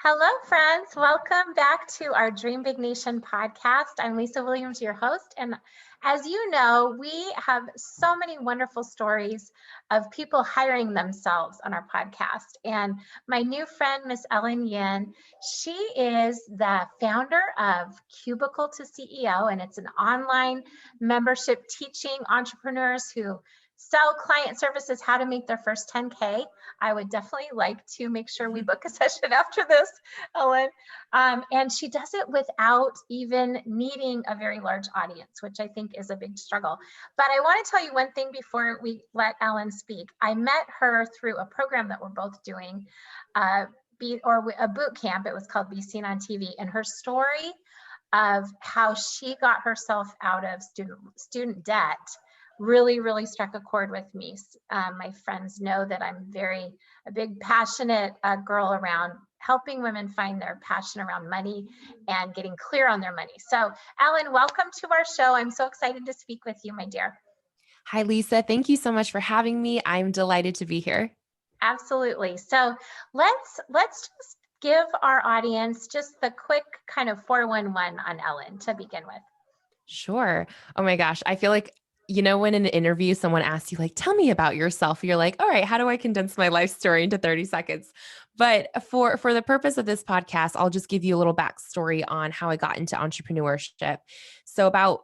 Hello, friends. Welcome back to our Dream Big Nation podcast. I'm Lisa Williams, your host. And as you know, we have so many wonderful stories of people hiring themselves on our podcast. And my new friend, Miss Ellen Yin, she is the founder of Cubicle to CEO, and it's an online membership teaching entrepreneurs who sell client services how to make their first 10K. I would definitely like to make sure we book a session after this, Ellen. And she does it without even needing a very large audience, which I think is a big struggle. But I want to tell you one thing before we let Ellen speak. I met her through a program that we're both doing, a boot camp. It was called Be Seen on TV. And her story of how she got herself out of student debt really struck a chord with me. My friends know that I'm a big passionate girl around helping women find their passion around money and getting clear on their money. So Ellen, welcome to our show. I'm so excited to speak with you, my dear. Hi, Lisa. Thank you so much for having me. I'm delighted to be here. Absolutely. So let's just give our audience just the quick kind of 411 on Ellen to begin with. Sure. Oh my gosh. I feel like, when in an interview, someone asks you, like, tell me about yourself. You're like, all right, how do I condense my life story into 30 seconds? But for the purpose of this podcast, I'll just give you a little backstory on how I got into entrepreneurship. So about,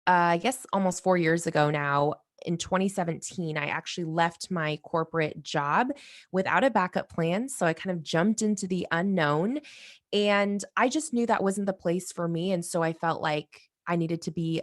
I guess almost 4 years ago now, in 2017, I actually left my corporate job without a backup plan. So I kind of jumped into the unknown and I just knew that wasn't the place for me. And so I felt like I needed to be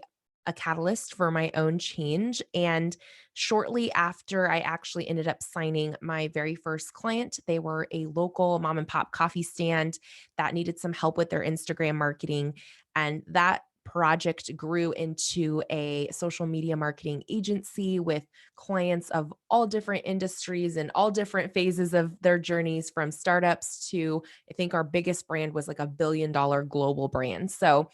a catalyst for my own change. And shortly after, I actually ended up signing my very first client. They were a local mom and pop coffee stand that needed some help with their Instagram marketing. And that project grew into a social media marketing agency with clients of all different industries and all different phases of their journeys, from startups to, I think our biggest brand was like $1 billion global brand. So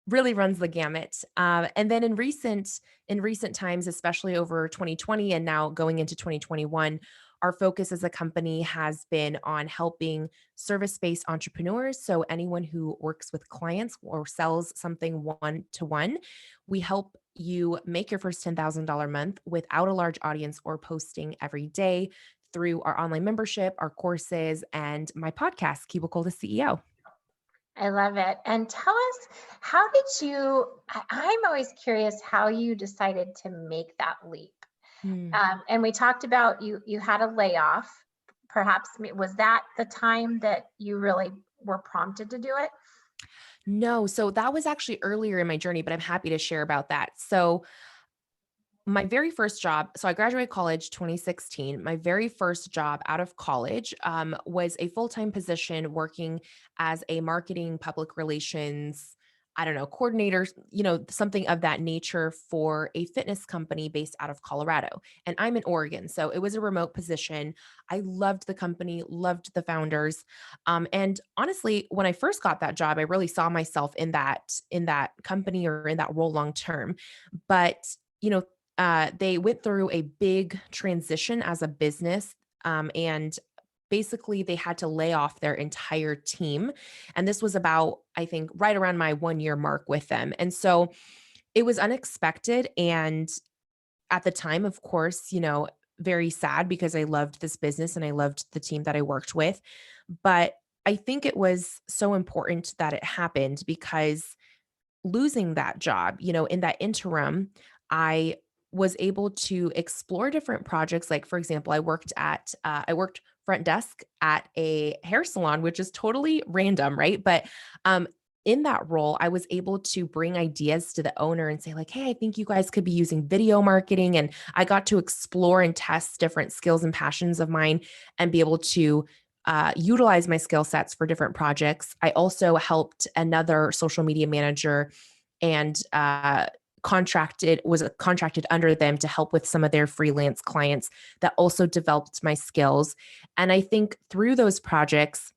really runs the gamut. And then in recent times, especially over 2020 and now going into 2021, our focus as a company has been on helping service-based entrepreneurs. So anyone who works with clients or sells something one-to-one, we help you make your first $10,000 month without a large audience or posting every day through our online membership, our courses, and my podcast, Cubicle to CEO. I love it. And tell us, how did I'm always curious how you decided to make that leap. Hmm. And we talked about you had a layoff. Perhaps was that the time that you really were prompted to do it? No, so that was actually earlier in my journey, but I'm happy to share about that. So my very first job, so I graduated college 2016. My very first job out of college was a full-time position working as a marketing public relations, I don't know, coordinator, something of that nature for a fitness company based out of Colorado. And I'm in Oregon. So it was a remote position. I loved the company, loved the founders. And honestly, when I first got that job, I really saw myself in that company or in that role long term. But you know, they went through a big transition as a business, and basically they had to lay off their entire team. And this was about, I think, right around my 1 year mark with them. And so it was unexpected. And at the time, of course, very sad because I loved this business and I loved the team that I worked with. But I think it was so important that it happened because losing that job, in that interim, I was able to explore different projects. Like, for example, I worked front desk at a hair salon, which is totally random, right? But in that role, I was able to bring ideas to the owner and say, like, hey, I think you guys could be using video marketing. And I got to explore and test different skills and passions of mine and be able to utilize my skill sets for different projects. I also helped another social media manager and contracted under them to help with some of their freelance clients that also developed my skills. And I think through those projects,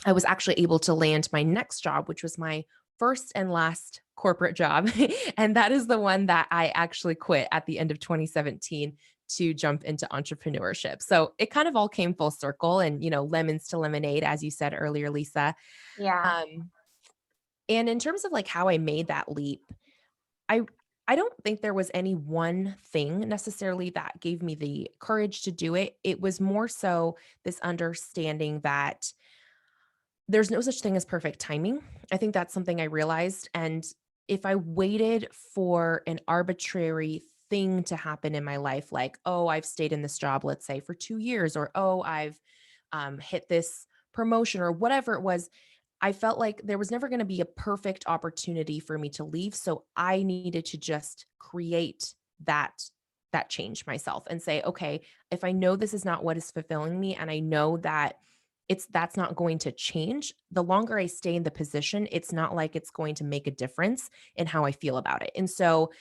I was actually able to land my next job, which was my first and last corporate job. And that is the one that I actually quit at the end of 2017 to jump into entrepreneurship. So it kind of all came full circle and, lemons to lemonade, as you said earlier, Lisa. Yeah. Um, and in terms of like how I made that leap, I I don't think there was any one thing necessarily that gave me the courage to do it. It was more so this understanding that there's no such thing as perfect timing. I think that's something I realized, and if I waited for an arbitrary thing to happen in my life, like, "Oh, I've stayed in this job, let's say, for 2 years," or, "Oh, I've, hit this promotion," or whatever it was, I felt like there was never gonna be a perfect opportunity for me to leave, so I needed to just create that change myself and say, "Okay, if I know this is not what is fulfilling me and I know that that's not going to change, the longer I stay in the position, it's not like it's going to make a difference in how I feel about it." And so,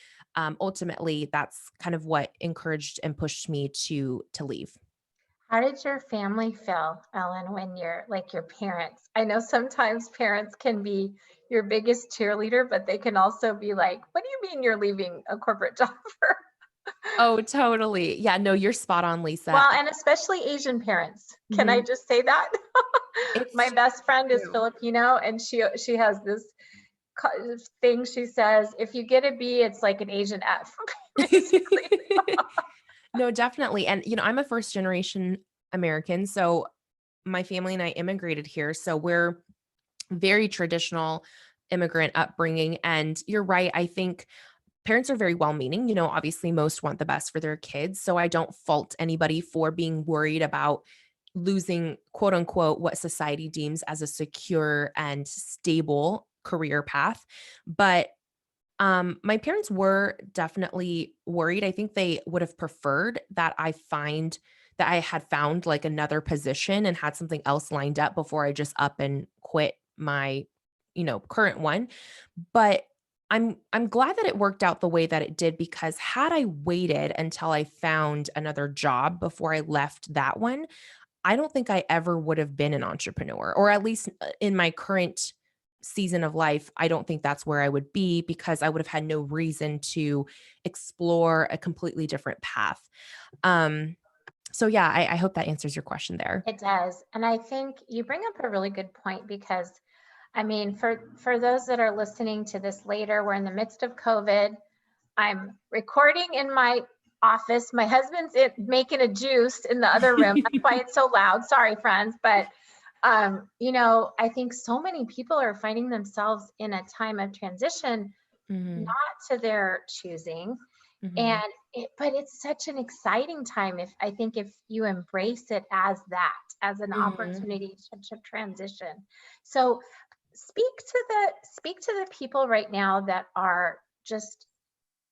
ultimately, that's kind of what encouraged and pushed me to leave. How did your family feel, Ellen, when you're like your parents? I know sometimes parents can be your biggest cheerleader, but they can also be like, "What do you mean you're leaving a corporate job for?" Oh, totally. Yeah, no, you're spot on, Lisa. Well, and especially Asian parents. Can I Mhm. just say that? My It's best friend is true. Filipino, and she has this thing she says, if you get a B, it's like an Asian F, basically. No, definitely, and, I'm a first generation American, so my family and I immigrated here, so we're very traditional immigrant upbringing, and you're right, I think parents are very well-meaning, obviously most want the best for their kids, so I don't fault anybody for being worried about losing, quote, unquote, "what society deems as a secure and stable career path," but my parents were definitely worried. I think they would have preferred that I had found like another position and had something else lined up before I just up and quit my, current one. But I'm glad that it worked out the way that it did because had I waited until I found another job before I left that one, I don't think I ever would have been an entrepreneur, or at least in my current season of life, I don't think that's where I would be because I would have had no reason to explore a completely different path. Um, so yeah, I hope that answers your question there. It does. And I think you bring up a really good point because I mean, for those that are listening to this later, we're in the midst of COVID. I'm recording in my office. My husband's making a juice in the other room. That's why it's so loud. Sorry, friends. But I think so many people are finding themselves in a time of transition, Mhm, not to their choosing. mhm, And but it's such an exciting time if I think if you embrace it as that, as an mhm. opportunity to transition. So speak to the people right now that are just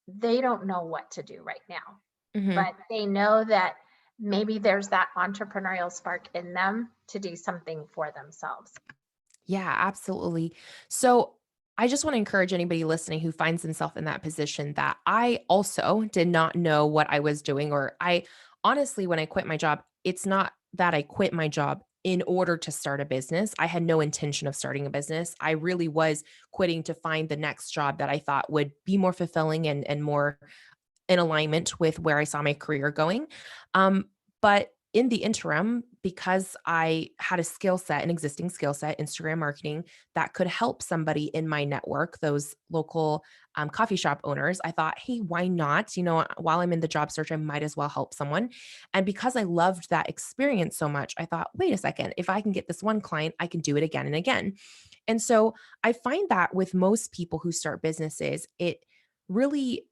they don't know what to do right now, Mhm. but they know that maybe there's that entrepreneurial spark in them to do something for themselves. Yeah, absolutely. So I just want to encourage anybody listening who finds themselves in that position that I also did not know what I was doing. Or I honestly, when I quit my job, it's not that I quit my job in order to start a business. I had no intention of starting a business. I really was quitting to find the next job that I thought would be more fulfilling and more in alignment with where I saw my career going. But in the interim, because I had a skill set, an existing skill set, Instagram marketing, that could help somebody in my network, those local coffee shop owners, I thought, hey, why not? While I'm in the job search, I might as well help someone. And because I loved that experience so much, I thought, wait a second, if I can get this one client, I can do it again and again. And so I find that with most people who start businesses, it really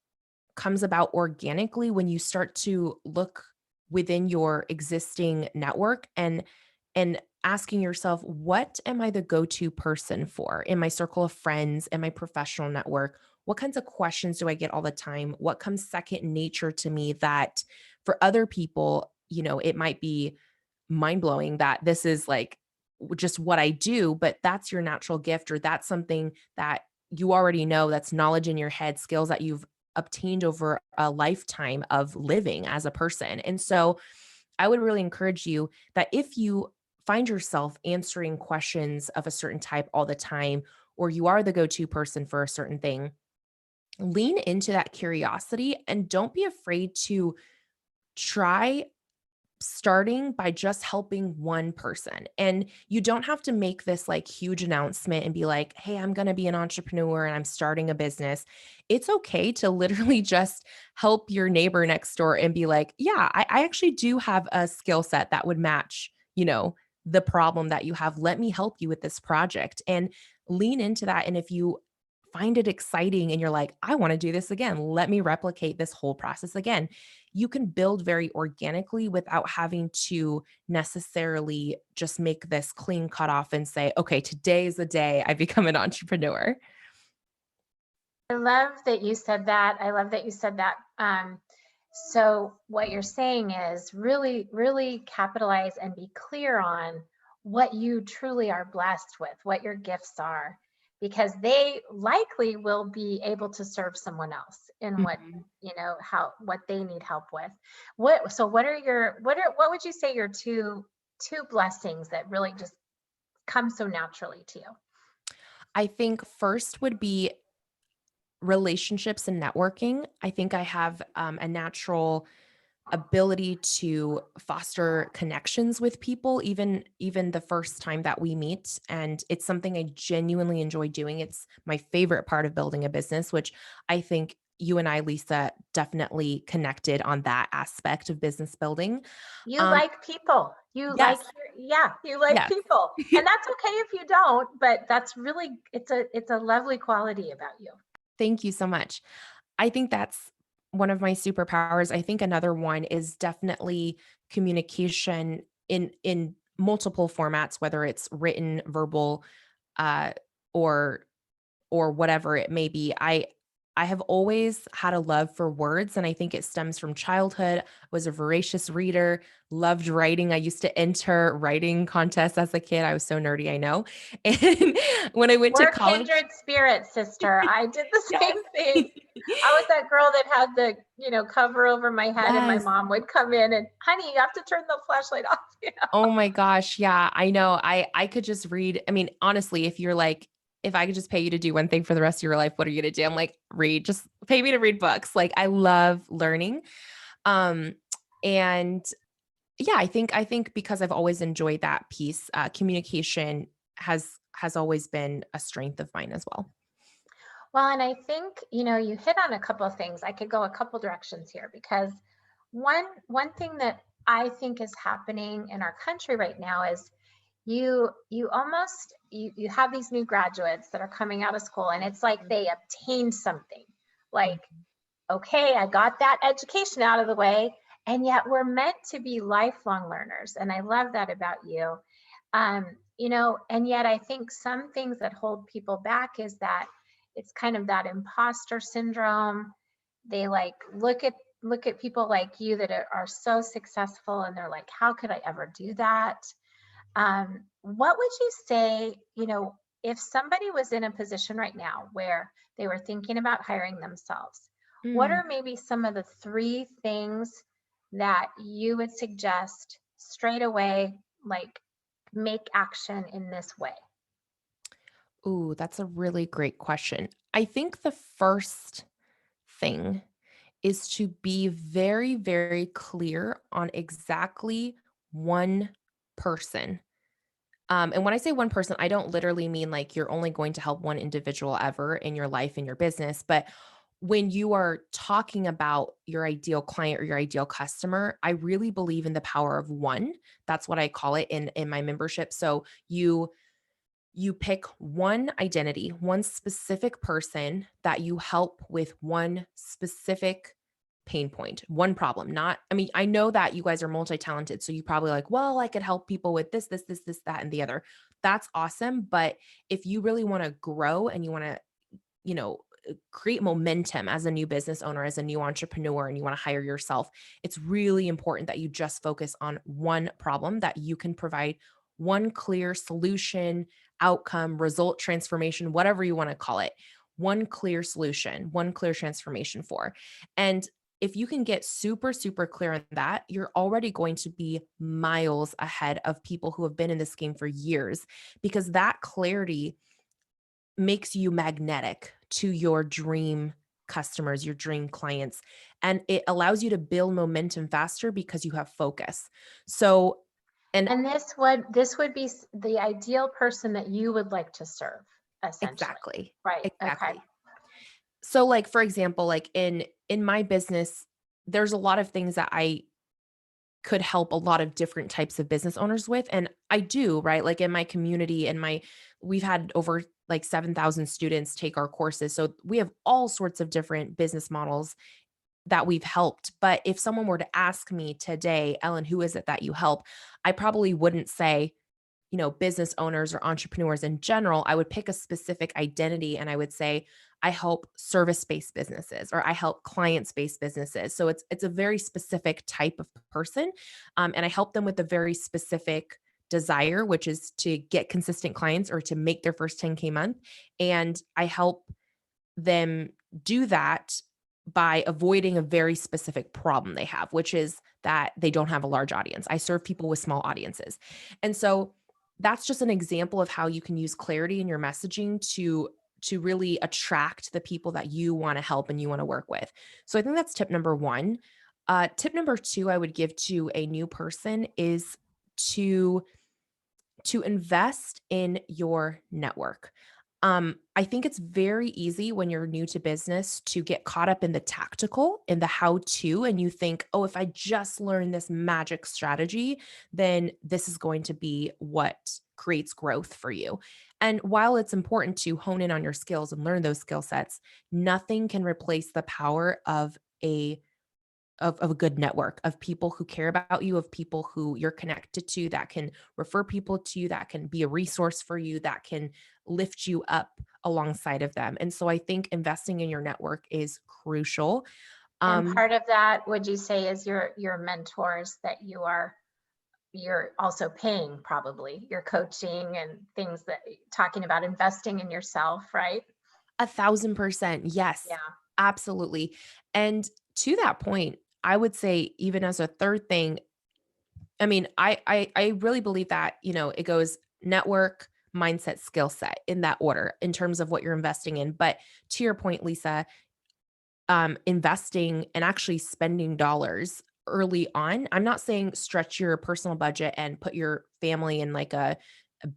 comes about organically when you start to look within your existing network and asking yourself, what am I the go-to person for in my circle of friends and my professional network? What kinds of questions do I get all the time? What comes second nature to me that for other people, it might be mind-blowing that this is like just what I do, but that's your natural gift, or that's something that you already know, that's knowledge in your head, skills that you've obtained over a lifetime of living as a person. And so I would really encourage you that if you find yourself answering questions of a certain type all the time, or you are the go to person for a certain thing, lean into that curiosity and don't be afraid to try starting by just helping one person. And you don't have to make this like huge announcement and be like, hey, I'm going to be an entrepreneur and I'm starting a business. It's okay to literally just help your neighbor next door and be like, yeah, I actually do have a skill set that would match, the problem that you have. Let me help you with this project and lean into that. And if you find it exciting and you're like, I want to do this again, let me replicate this whole process again, you can build very organically without having to necessarily just make this clean cutoff and say, okay, today is the day I become an entrepreneur. I love that you said that. I love that you said that. So what you're saying is really, really capitalize and be clear on what you truly are blessed with, what your gifts are, because they likely will be able to serve someone else in what, Mhm. what they need help with. What would you say your two blessings that really just come so naturally to you? I think first would be relationships and networking. I think I have a natural ability to foster connections with people even the first time that we meet, and it's something I genuinely enjoy doing. It's my favorite part of building a business, which I think you and I, Lisa, definitely connected on that aspect of business building. You um like people. You like yes, yeah, you like yes. people. And that's okay if you don't, but that's really it's a lovely quality about you. Thank you so much. I think that's one of my superpowers. I think another one is definitely communication in multiple formats, whether it's written, verbal, uh, or whatever it may be. I have always had a love for words, and I think it stems from childhood. I was a voracious reader, loved writing. I used to enter writing contests as a kid. I was so nerdy, I know. And when I went to We're college, kindred spirits, sister. I did the yes. same thing. I was that girl that had the, cover over my head and my Yes. mom would come in and, honey, you have to turn the flashlight off. Oh my gosh, yeah, I know. I could just read. I mean, honestly, if you're like, if I could just pay you to do one thing for the rest of your life, what are you gonna do? I'm like, read. Just pay me to read books. Like, I love learning. Um, and yeah, I think because I've always enjoyed that piece, communication has always been a strength of mine as well. Well, and I think, you hit on a couple of things. I could go a couple directions here because one thing that I think is happening in our country right now is you have these new graduates that are coming out of school and it's like they obtained something. Like, Mhm. okay, I got that education out of the way, and yet we're meant to be lifelong learners. And I love that about you. And yet I think some things that hold people back is that it's kind of that imposter syndrome. They like look at people like you that are so successful and they're like, how could I ever do that? What would you say, if somebody was in a position right now where they were thinking about hiring themselves, what Mm. are maybe some of the three things that you would suggest straight away, like make action in this way? Ooh, that's a really great question. I think the first thing is to be very, very clear on exactly one person. And when I say one person, I don't literally mean like you're only going to help one individual ever in your life and your business. But when you are talking about your ideal client or your ideal customer, I really believe in the power of one. That's what I call it in my membership. So you pick one identity, one specific person that you help with one specific pain point, one problem. Not, I mean, I know that you guys are multi-talented, so you probably like, well, I could help people with this, that, and the other. That's awesome. But if you really want to grow and you want to, you know, create momentum as a new business owner, as a new entrepreneur, and you want to hire yourself, it's really important that you just focus on one problem that you can provide one clear solution, outcome, result, transformation, whatever you want to call it. One clear solution, one clear transformation for. And if you can get super, super clear on that, you're already going to be miles ahead of people who have been in this game for years because that clarity makes you magnetic to your dream customers, your dream clients, and it allows you to build momentum faster because you have focus. So, and And this would be the ideal person that you would like to serve, essentially. exactly, Right. Okay. exactly. So like for example, like in my business, there's a lot of things that I could help a lot of different types of business owners with, and I do, right? Like in my community and my we've had over like 7,000 students take our courses. So we have all sorts of different business models that we've helped. But if someone were to ask me today, Ellen, who is it that you help? I probably wouldn't say, business owners or entrepreneurs in general. I would pick a specific identity and I would say, I help service-based businesses or I help client-based businesses. So it's a very specific type of person. And I help them with a very specific desire, which is to get consistent clients or to make their first 10K month. And I help them do that by avoiding a very specific problem they have, which is that they don't have a large audience. I serve people with small audiences. And so that's just an example of how you can use clarity in your messaging to really attract the people that you want to help and you want to work with. So I think that's tip number 1. Tip number 2 I would give to a new person is to invest in your network. I think it's very easy when you're new to business to get caught up in the tactical, in the how to, and you think, oh, if I just learn this magic strategy, then this is going to be what creates growth for you. And while it's important to hone in on your skills and learn those skill sets, nothing can replace the power of a good network of people who care about you, of people who you're connected to that can refer people to you, that can be a resource for you, that can lift you up alongside of them. And so I think investing in your network is crucial. And Um, part of that, would you say, is your mentors that you're also paying, probably your coaching and things, that talking about investing in yourself, right? 1,000%. Yes, Yeah. absolutely. And to that point, I would say, even as a third thing, I mean, I really believe that, it goes network, mindset, skill set in that order in terms of what you're investing in. But to your point, Lisa, investing and actually spending dollars early on. I'm not saying stretch your personal budget and put your family in like a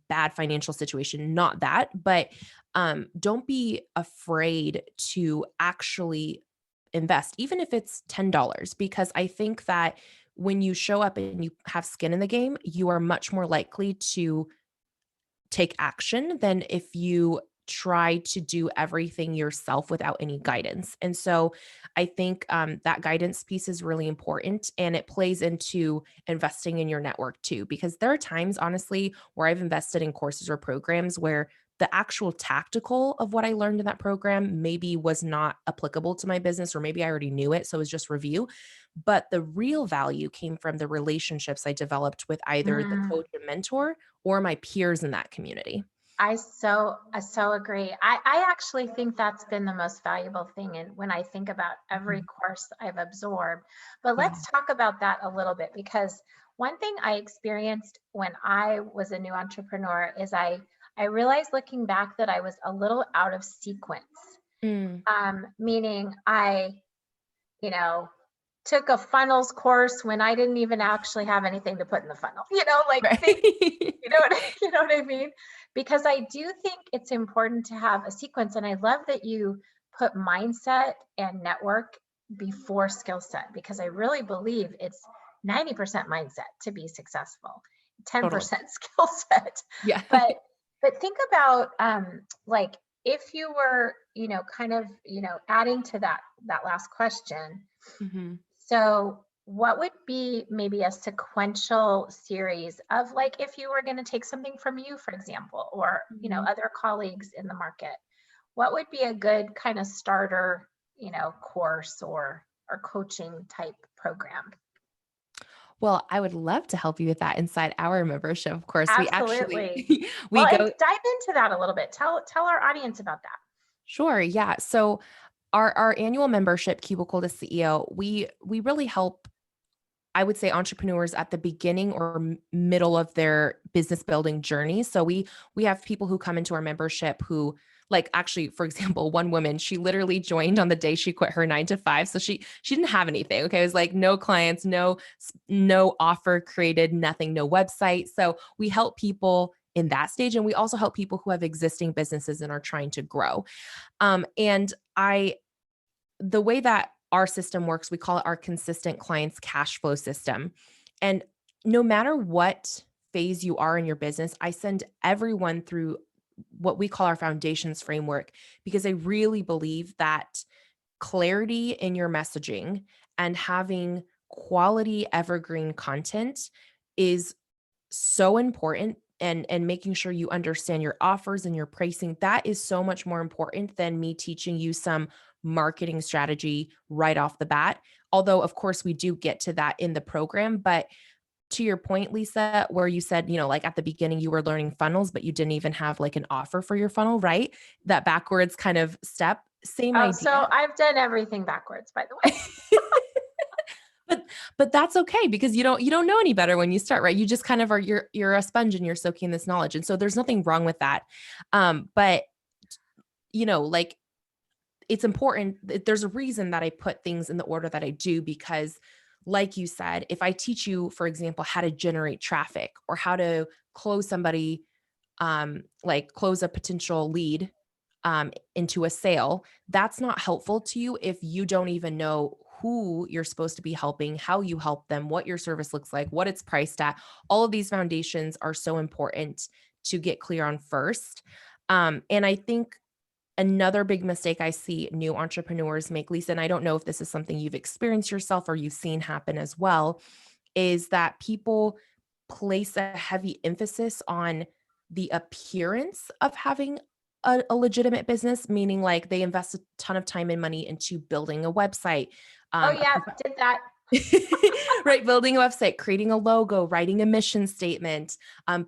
bad financial situation, not that, but don't be afraid to actually invest, even if it's $10, because I think that when you show up and you have skin in the game, you are much more likely to take action than if you try to do everything yourself without any guidance. And so I think that guidance piece is really important and it plays into investing in your network too, because there are times, honestly, where I've invested in courses or programs where the actual tactical of what I learned in that program maybe was not applicable to my business, or maybe I already knew it. So it was just review. But the real value came from the relationships I developed with either the Mm. coach and mentor or my peers in that community. I so agree. I actually think that's been the most valuable thing, and when I think about every Mhm. course I've absorbed. But Yeah. let's talk about that a little bit, because one thing I experienced when I was a new entrepreneur is I realized, looking back, that I was a little out of sequence. Mm. Meaning you know, took a funnels course when I didn't even actually have anything to put in the funnel. Like things, Right. you know what I mean? Because I do think it's important to have a sequence. And I love that you put mindset and network before skill set, because I really believe it's 90% mindset to be successful, Totally. 10% skill set. Yeah. But think about, like, if you were, kind of, adding to that last question. Mhm. So, what would be maybe a sequential series of, like, if you were going to take something from you, for example, or, Mhm. other colleagues in the market, what would be a good kind of starter, course or coaching type program? Well, I would love to help you with that inside our membership. Of course, we actually Absolutely. we Well, and go. dive into that a little bit. Tell our audience about that. Sure, yeah. So our annual membership, Cubicle to CEO, we really help, I would say, entrepreneurs at the beginning or middle of their business building journey. So we have people who come into our membership who Like actually, for example, one woman, she literally joined on the day she quit her 9 to 5. So she didn't have anything. Okay. It was like no clients, no offer created, nothing, no website. So we help people in that stage. And we also help people who have existing businesses and are trying to grow. And the way that our system works, we call it our consistent clients cash flow system. And no matter what phase you are in your business, I send everyone through what we call our foundations framework because I really believe that clarity in your messaging and having quality evergreen content is so important, and making sure you understand your offers and your pricing, that is so much more important than me teaching you some marketing strategy right off the bat. Although of course we do get to that in the program, but to your point, Lisa, where you said, like at the beginning you were learning funnels, but you didn't even have like an offer for your funnel, right? That backwards kind of step, same Oh, idea. so I've done everything backwards, by the way. But that's okay because you don't know any better when you start, right? You just kind of are you're a sponge and you're soaking this knowledge. And so there's nothing wrong with that. But like it's important. There's a reason that I put things in the order that I do because like you said, if I teach you, for example, how to generate traffic or how to close somebody, like close a potential lead into a sale, that's not helpful to you if you don't even know who you're supposed to be helping, how you help them, what your service looks like, what it's priced at. All of these foundations are so important to get clear on first. And I think another big mistake I see new entrepreneurs make, Lisa, and I don't know if this is something you've experienced yourself or you've seen happen as well, is that people place a heavy emphasis on the appearance of having a legitimate business, meaning like they invest a ton of time and money into building a website, Oh um, yeah, did that. right? Building a website, creating a logo, writing a mission statement,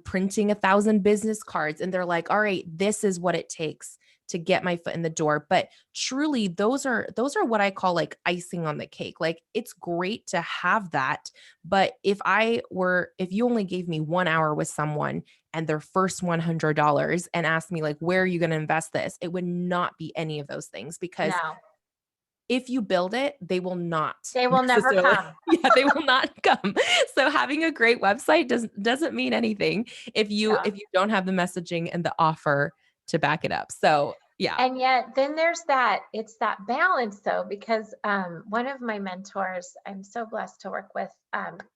printing 1,000 business cards. And they're like, all right, this is what it takes to get my foot in the door. But truly, those are what I call like icing on the cake. Like it's great to have that. But if you only gave me 1 hour with someone and their first $100 and asked me like, where are you going to invest this? It would not be any of those things because No, if you build it, they will not they will never necessarily come. yeah, they will not come. So having a great website doesn't mean anything if you Yeah. if you don't have the messaging and the offer to back it up. So, yeah. And yet then there's it's that balance though, because one of my mentors, I'm so blessed to work with,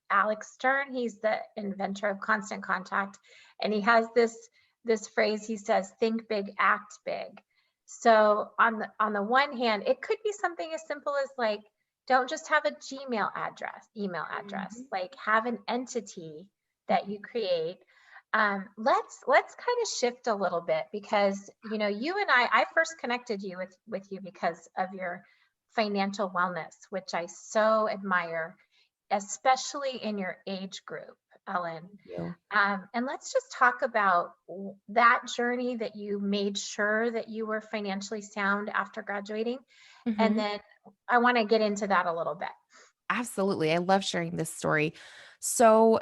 Alex Stern. He's the inventor of Constant Contact. And he has this phrase, he says, think big, act big. So on the one hand, it could be something as simple as like, don't just have a email address, Mhm. like have an entity that you create. Let's kind of shift a little bit because you and I first connected you with you because of your financial wellness, which I so admire, especially in your age group, Ellen. Thank you. And let's just talk about that journey that you made sure that you were financially sound after graduating, and Mhm. then I want to get into that a little bit. Absolutely. I love sharing this story. So,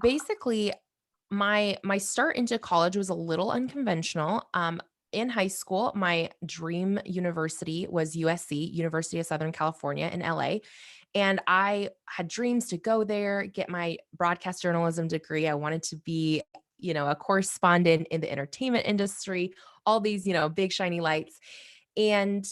basically, my start into college was a little unconventional. In high school, my dream university was USC, University of Southern California in LA. And I had dreams to go there, get my broadcast journalism degree. I wanted to be, a correspondent in the entertainment industry, all these, big shiny lights. And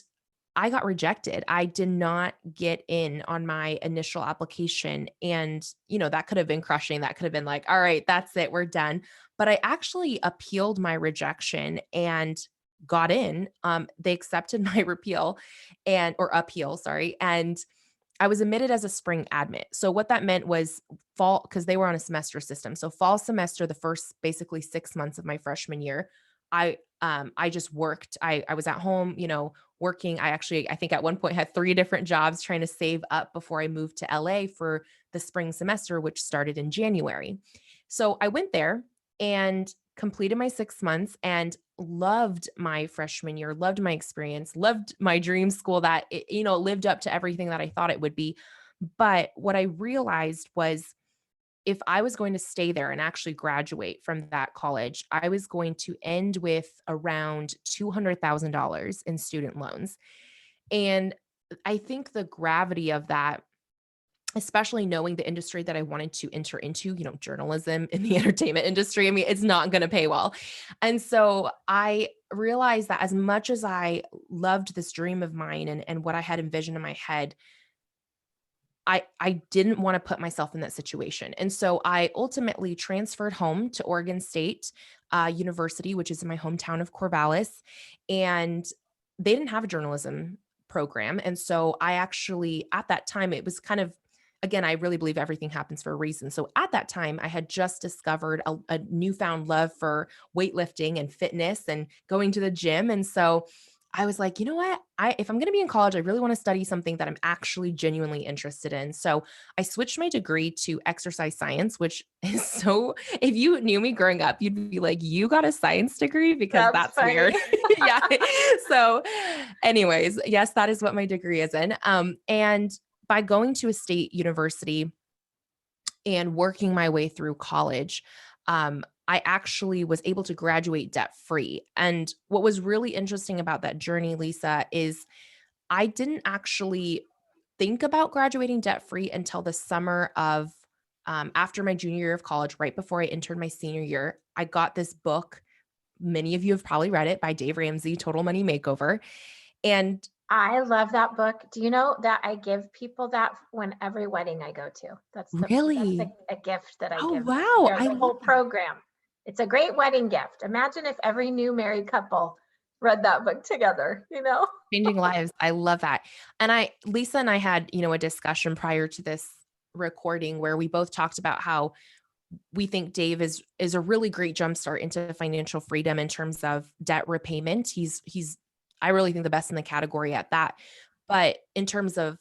I got rejected. I did not get in on my initial application. And, that could have been crushing. That could have been like, all right, that's it, we're done. But I actually appealed my rejection and got in. They accepted my repeal or appeal, sorry. And I was admitted as a spring admit. So what that meant was fall, because they were on a semester system. So fall semester, the first basically 6 months of my freshman year, I just worked. I was at home, working. I think at one point had 3 different jobs trying to save up before I moved to LA for the spring semester, which started in January. So I went there and completed my 6 months and loved my freshman year, loved my experience, loved my dream school that lived up to everything that I thought it would be. But what I realized was if I was going to stay there and actually graduate from that college, I was going to end with around $200,000 in student loans. And I think the gravity of that, especially knowing the industry that I wanted to enter into, journalism in the entertainment industry, I mean, it's not going to pay well. And so I realized that as much as I loved this dream of mine and what I had envisioned in my head, I didn't want to put myself in that situation. And so I ultimately transferred home to Oregon State University, which is in my hometown of Corvallis. And they didn't have a journalism program. And so I actually, at that time, it was kind of, again, I really believe everything happens for a reason. So at that time, I had just discovered a newfound love for weightlifting and fitness and going to the gym. And so I was like, you know what? If I'm going to be in college, I really want to study something that I'm actually genuinely interested in. So I switched my degree to exercise science, which is so, if you knew me growing up, you'd be like, you got a science degree because That's that's funny. weird. Yeah. So anyways, yes, that is what my degree is in. And by going to a state university and working my way through college, I actually was able to graduate debt free. And what was really interesting about that journey, Lisa, is I didn't actually think about graduating debt free until the summer of after my junior year of college, right before I entered my senior year. I got this book. Many of you have probably read it by Dave Ramsey, Total Money Makeover. And I love that book. Do you know that I give people that when every wedding I go to? That's really, a gift that I oh, give them. wow, There's I a love whole that. program. It's a great wedding gift. Imagine if every new married couple read that book together, you know? Changing lives. I love that. And Lisa and I had, a discussion prior to this recording where we both talked about how we think Dave is a really great jumpstart into financial freedom in terms of debt repayment. He's I really think the best in the category at that. But in terms of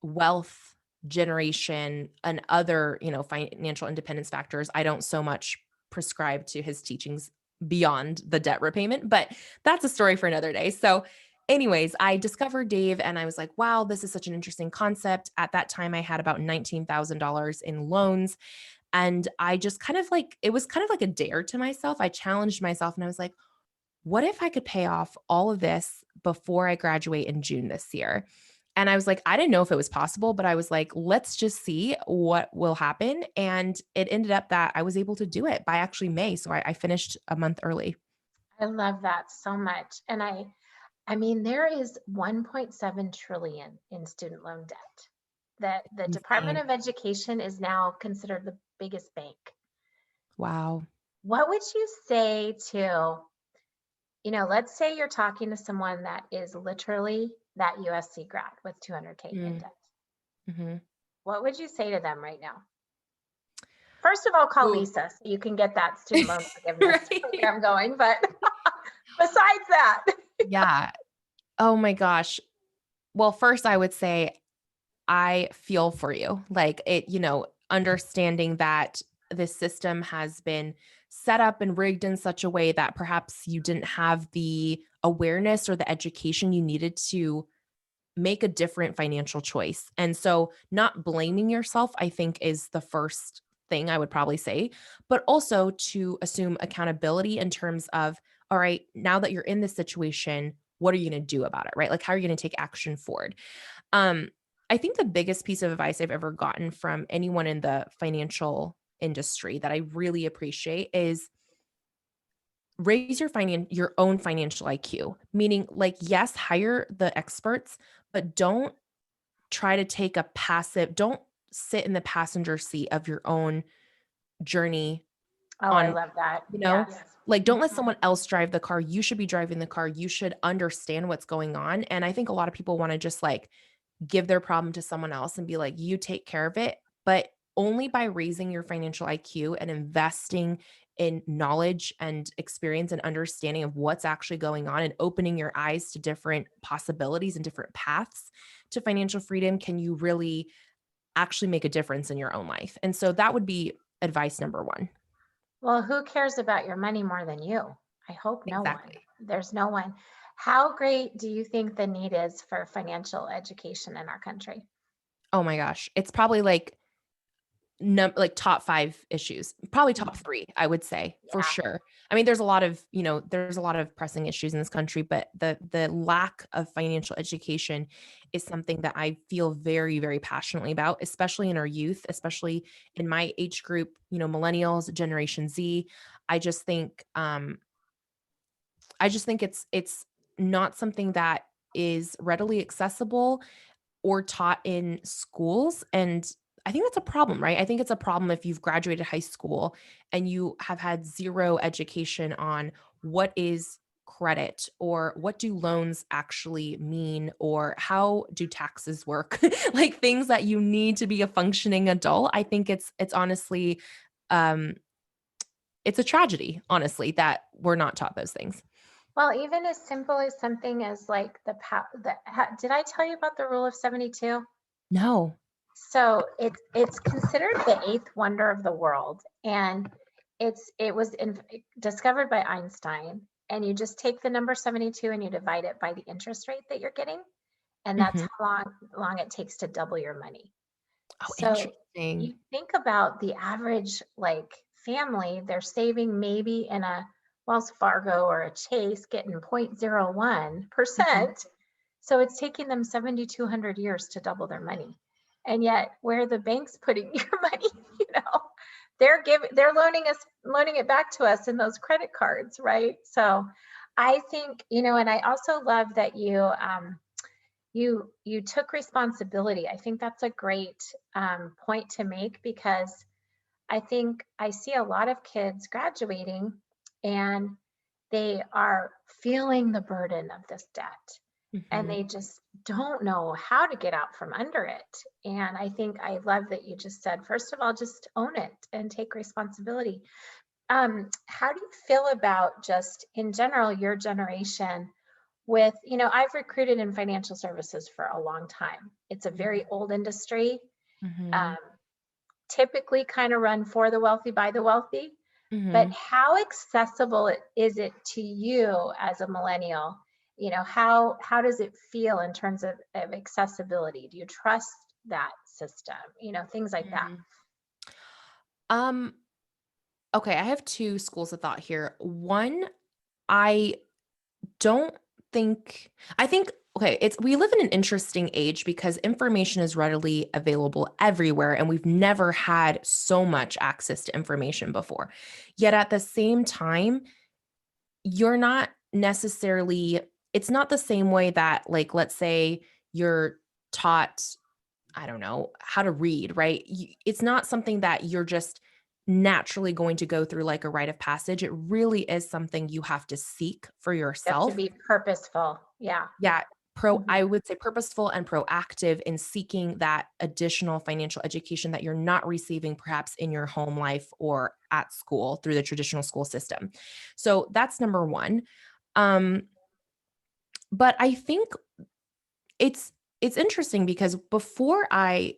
wealth generation and other, financial independence factors, I don't so much prescribe to his teachings beyond the debt repayment, but that's a story for another day. So anyways, I discovered Dave and I was like, wow, this is such an interesting concept. At that time, I had about $19,000 in loans. And I just kind of like, it was kind of like a dare to myself. I challenged myself and I was like, what if I could pay off all of this before I graduate in June this year? And I was like, I didn't know if it was possible, but I was like, let's just see what will happen. And it ended up that I was able to do it by actually May. So I finished a month early. I love that so much. And I mean, there is 1.7 trillion in student loan debt that the Department Insane. of Education is now considered the biggest bank. Wow. What would you say to, let's say you're talking to someone that is literally that USC grad with 200K in debt. Mm-hmm. What would you say to them right now? First of all, call Ooh. Lisa so you can get that student loan forgiveness Right. program going. But besides that, Yeah. Oh my gosh. Well, first I would say I feel for you. Like it, understanding that the system has been set up and rigged in such a way that perhaps you didn't have the awareness or the education you needed to make a different financial choice. And so not blaming yourself, I think, is the first thing I would probably say, but also to assume accountability in terms of, all right, now that you're in this situation, what are you going to do about it? Right? Like, how are you going to take action forward? Um, I think the biggest piece of advice I've ever gotten from anyone in the financial industry that I really appreciate is raise your own financial IQ. Meaning, like, yes, hire the experts, but don't sit in the passenger seat of your own journey oh, I on, love that. you know, Yes. like, don't let Mhm. someone else drive the car. You should be driving the car. You should understand what's going on. And I think a lot of people want to just like give their problem to someone else and be like, you take care of it. But only by raising your financial IQ and investing in knowledge and experience and understanding of what's actually going on and opening your eyes to different possibilities and different paths to financial freedom can you really actually make a difference in your own life. And so that would be advice number one. Well, who cares about your money more than you? I hope no one. Exactly. There's no one. How great do you think the need is for financial education in our country? Oh my gosh. It's probably like like top 5 issues, probably top Mhm. 3, I would say for Yeah. sure. I mean, there's a lot of, there's a lot of pressing issues in this country, but the lack of financial education is something that I feel very, very passionately about, especially in our youth, especially in my age group, millennials, Generation Z. I just think, it's not something that is readily accessible or taught in schools, and I think that's a problem, right? I think it's a problem if you've graduated high school and you have had 0 education on what is credit or what do loans actually mean or how do taxes work? Like, things that you need to be a functioning adult. I think it's honestly, um, it's a tragedy, honestly, that we're not taught those things. Well, even as simple as something as like did I tell you about the rule of 72? No. So it's considered the eighth wonder of the world, and it was discovered by Einstein. And you just take the number 72 and you divide it by the interest rate that you're getting, and that's Mhm. how long it takes to double your money. Oh, So interesting. you think about the average like family, they're saving maybe in a Wells Fargo or a Chase getting Mhm. 0.01%. So it's taking them 7,200 years to double their money. And yet where are the banks putting your money, you know, they're loaning it back to us in those credit cards, right? So I think, and I also love that you took responsibility. I think that's a great point to make, because I think I see a lot of kids graduating and they are feeling the burden of this debt, and Mhm. they just don't know how to get out from under it. And I think I love that you just said, first of all, just own it and take responsibility. How do you feel about just in general your generation with, I've recruited in financial services for a long time. It's a very old industry, Mhm. um, typically kind of run for the wealthy by the wealthy. But Mhm. how accessible is it to you as a millennial? How does it feel in terms of accessibility? Do you trust that system? Things like that. Mhm. Um, okay, I have 2 schools of thought here. One, I don't I think, okay, it's we live in an interesting age because information is readily available everywhere, and we've never had so much access to information before. Yet at the same time, you're not necessarily it's not the same way that, like, let's say you're taught, I don't know, how to read, right? It's not something that you're just naturally going to go through like a rite of passage. It really is something you have to seek for You have to yourself. be purposeful. Yeah. Yeah, Mhm. I would say purposeful and proactive in seeking that additional financial education that you're not receiving perhaps in your home life or at school through the traditional school system. So that's number 1. Um, but I think it's it's interesting because before I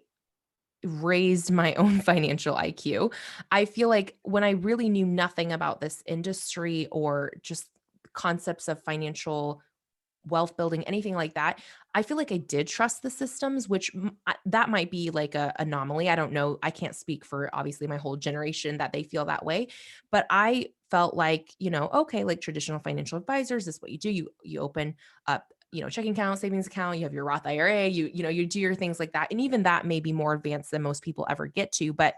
raised my own financial IQ, I feel like when I really knew nothing about this industry or just concepts of financial wealth building, anything like that, I feel like I did trust the systems, which that might be like a anomaly. I don't know. I can't speak for obviously my whole generation that they feel that way, but I felt like, okay, like traditional financial advisors, this is what you do. You open up, checking account, savings account, you have your Roth IRA, you do your things like that. And even that may be more advanced than most people ever get to. But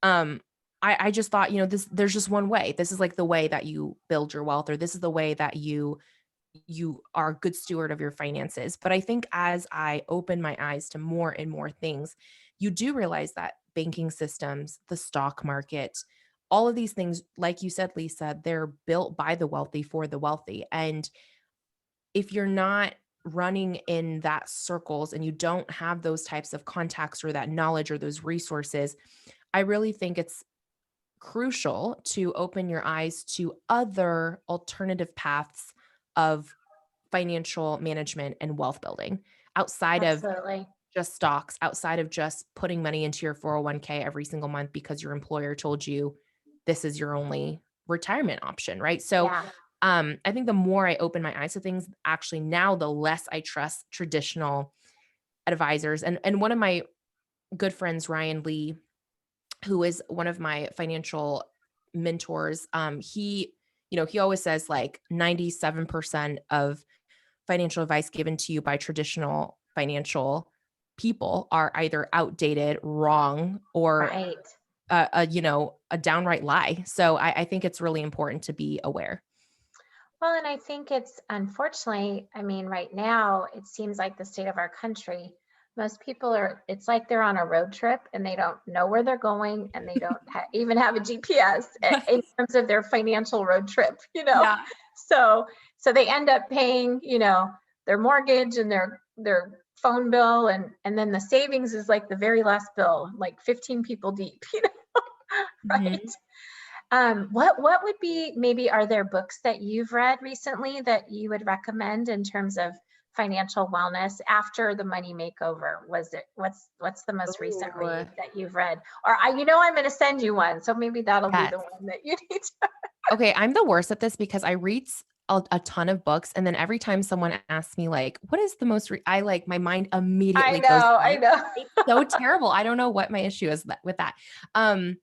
um I just thought, there's just one way. This is like the way that you build your wealth, or this is the way that you are a good steward of your finances. But I think as I open my eyes to more and more things, you do realize that banking systems, the stock market, all of these things, like you said, Lisa, they're built by the wealthy for the wealthy. And if you're not running in that circles and you don't have those types of contacts or that knowledge or those resources, I really think it's crucial to open your eyes to other alternative paths of financial management and wealth building outside of Absolutely. just stocks, outside of just putting money into your 401(k) every single month because your employer told you this is your only retirement option, right? So, Yeah. I think the more I open my eyes to things, actually now the less I trust traditional advisors. And one of my good friends, Ryan Lee, who is one of my financial mentors, he always says like 97% of financial advice given to you by traditional financial people are either outdated, wrong, or Right. a downright lie. So I think it's really important to be aware. Well, and I think it's unfortunately, I mean, right now, it seems like the state of our country, most people are, it's like they're on a road trip and they don't know where they're going and they don't even have a GPS in terms of their financial road trip, you know? Yeah. So, so they end up paying, their mortgage and their phone bill and then the savings is like the very last bill, like 15 people deep, right? Mhm. What would be, maybe are there books that you've read recently that you would recommend in terms of financial wellness after the money makeover? Was it what's the most recent Ooh, read that you've read? Or I'm going to send you one, so maybe that'll be yes. the one that you need to. Okay, I'm the worst at this because I read a ton of books, and then every time someone asks me like, "What is the most?" I like my mind I immediately goes know, I blank. know. It's so terrible. I don't know what my issue is with that. Um,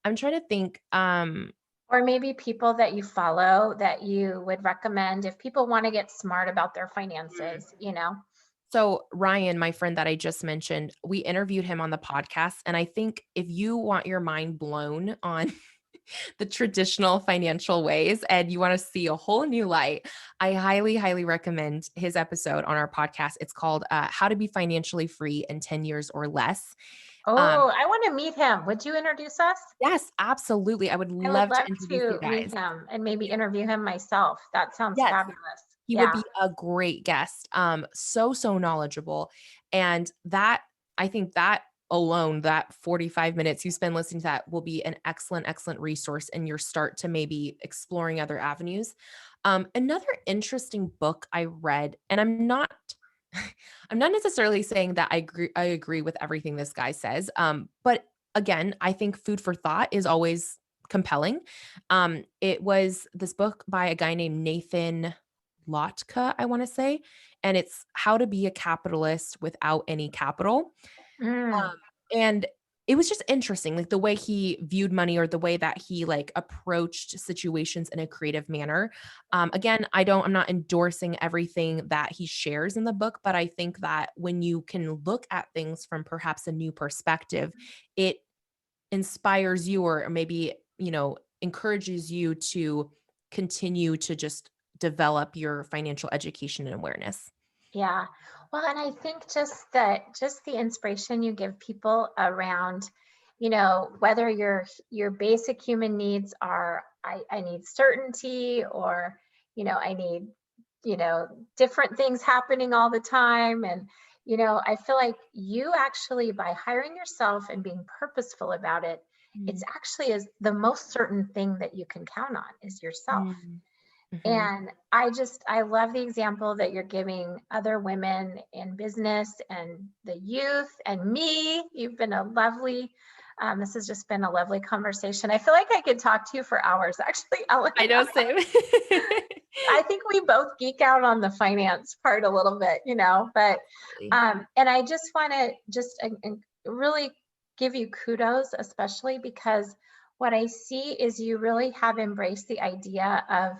I'm trying to think. Or maybe people that you follow that you would recommend if people want to get smart about their finances. So Ryan, my friend that I just mentioned, we interviewed him on the podcast, and I think if you want your mind blown on the traditional financial ways and you want to see a whole new light, I highly, highly recommend his episode on our podcast. It's called How to Be Financially Free in 10 Years or Less. Um, Oh, I want to meet him. Would you introduce us? yes, absolutely. I would I would love to love introduce you to meet guys. him and maybe interview him myself. That sounds Yes, fabulous. he would Yeah. be a great guest. So knowledgeable. And that, I think that alone, that 45 minutes you spend listening to that will be an excellent, excellent resource in your start to maybe exploring other avenues. Another interesting book I read, and I'm not necessarily saying that I agree with everything this guy says. But again, I think food for thought is always compelling. It was this book by a guy named Nathan Lotka, I want to say, and it's How to Be a Capitalist Without Any Capital. Mm, And it was just interesting, like the way he viewed money or the way that he like approached situations in a creative manner. Again, I'm not endorsing everything that he shares in the book, but I think that when you can look at things from perhaps a new perspective, it inspires you or maybe, encourages you to continue to just develop your financial education and awareness. yeah. Well, and I think just the inspiration you give people around, whether your basic human needs are I need certainty or, I need, you know, different things happening all the time. And, I feel like you actually by hiring yourself and being purposeful about it, it's Mm, actually is the most certain thing that you can count on is yourself. mm, mhm. And I love the example that you're giving other women in business and the youth and me. You've been a lovely, this has just been a lovely conversation. I feel like I could talk to you for hours, actually, Ellen. I know, same. I think we both geek out on the finance part a little bit, but, Absolutely. and I just want to just really give you kudos, especially because what I see is you really have embraced the idea of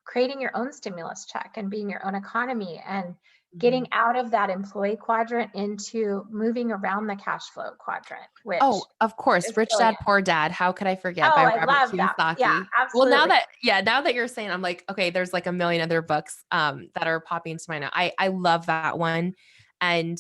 creating your own stimulus check and being your own economy and getting Mhm. out of that employee quadrant into moving around the cash flow quadrant, which Oh, of course, is Rich Dad, brilliant. Poor Dad, How Could I Forget Oh, by I Robert love that. Yeah, Kiyosaki. Well, absolutely. now that you're saying, I'm like, okay, there's like a million other books, that are popping into my mind. I love that one, and,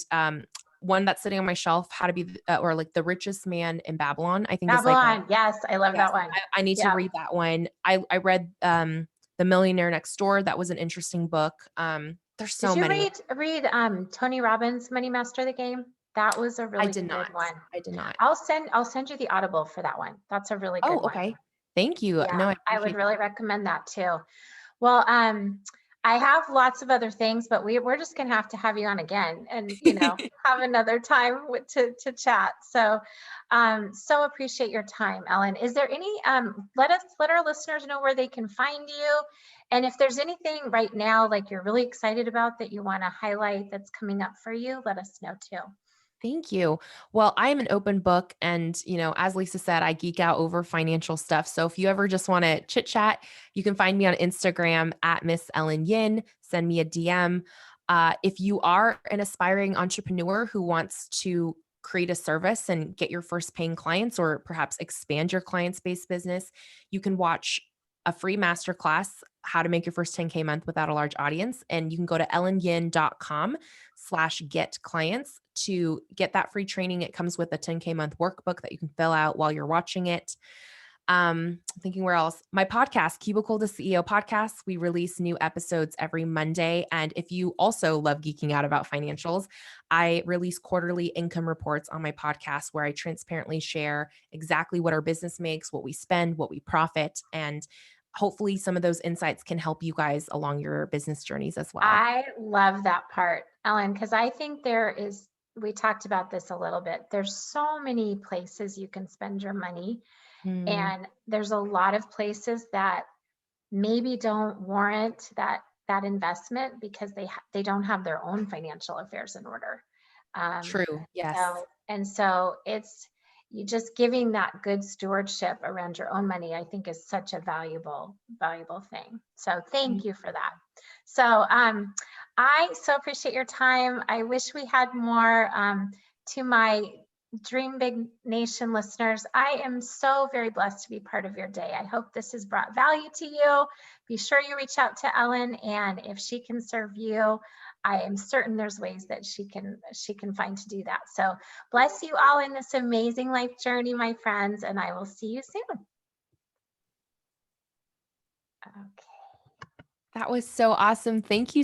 one that's sitting on my shelf, How to Be or like The Richest Man in Babylon, I think is like a Babylon. Yes, I love yes, that one. I need to Yeah. read that one. I read, The Millionaire Next Door, that was an interesting book. There's Did so you many. read Tony Robbins' Money Master the Game? That was a I really did good not. one. I did not. I'll send you the Audible for that one. That's a really Oh, good one. okay. Thank you. Yeah, No, I I would appreciate that. really recommend that too. Well, I have lots of other things, but we're just gonna have to have you on again and, have another time to chat. So, so appreciate your time, Ellen. Is there any, let our listeners know where they can find you. And if there's anything right now, like you're really excited about that you want to highlight that's coming up for you, let us know too. Thank you. Well, I am an open book. And, as Lisa said, I geek out over financial stuff. So if you ever just want to chit chat, you can find me on Instagram at Miss Ellen Yin. Send me a DM. If you are an aspiring entrepreneur who wants to create a service and get your first paying clients, or perhaps expand your client based business, you can watch a free masterclass, how to make your first 10K month without a large audience. And you can go to ellenyin.com/get clients to get that free training. It comes with a 10K month workbook that you can fill out while you're watching it. Thinking where else? My podcast, Cubicle to CEO podcast. We release new episodes every Monday. And if you also love geeking out about financials, I release quarterly income reports on my podcast where I transparently share exactly what our business makes, what we spend, what we profit, and hopefully some of those insights can help you guys along your business journeys as well. I love that part, Ellen, because I think we talked about this a little bit. There's so many places you can spend your money, Mm, and there's a lot of places that maybe don't warrant that investment because they don't have their own financial affairs in order. Um, true. Yes. so it's you just giving that good stewardship around your own money, I think is such a valuable thing. So thank you for that. So I so appreciate your time. I wish we had more. To my Dream Big Nation listeners, I am so very blessed to be part of your day. I hope this has brought value to you. Be sure you reach out to Ellen, and if she can serve you, I am certain there's ways that she can find to do that. So bless you all in this amazing life journey, my friends, and I will see you soon. Okay. That was so awesome. Thank you